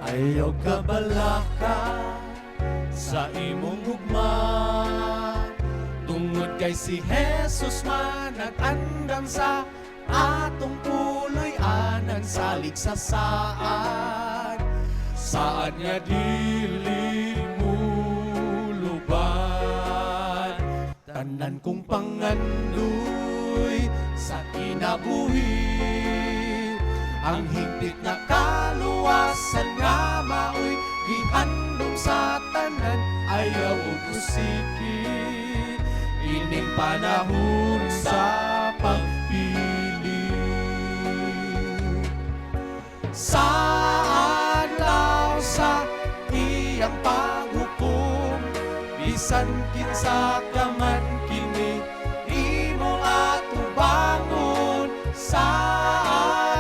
Ayaw ka balaka sa imong gugma, tungod kay si Jesus man nag-andam sa atong puloy anang salig sa saad. Saad nga dili mo luban, tanan kong pangandoy sa kinabuhi. Ang higpit na kaluwasan nga maoy gihandom sa tanan, ayaw ug usikit ining panahon sa pagpili. Sa adlaw sa iyang paghukom, bisan kinsa ka man kini imong atubangon. Sa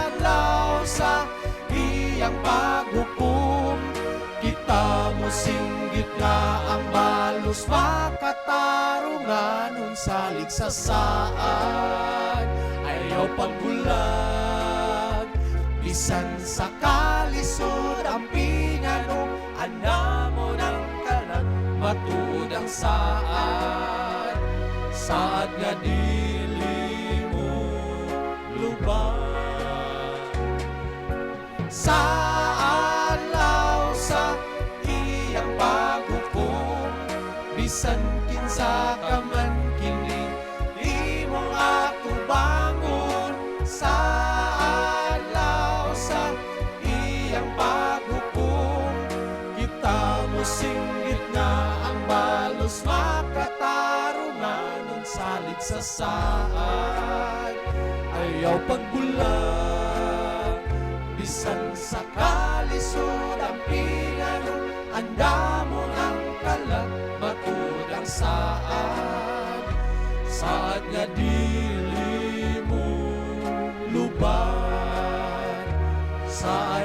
adlaw sa iyang paghukom, kita mo singgit nga ang balos makatarunganon salig sa saad. Ayaw pagbulag bisan sa kalisod ang pinganong anamo ng kalag matuod ang saad. Saad nga dili mo lubag. Sa adlaw sa iyang paghukom, bisan kinsa ka man kini imong atubangon. Sa adlaw sa iyang paghukom, kita mo singgit na ang balos makatarunganon salig sa saad. Ayaw pagbulag bisan sa kalisod ang pinanong andamo ng kalag matuod ang saad. Saad nga dili mo lubag. Saad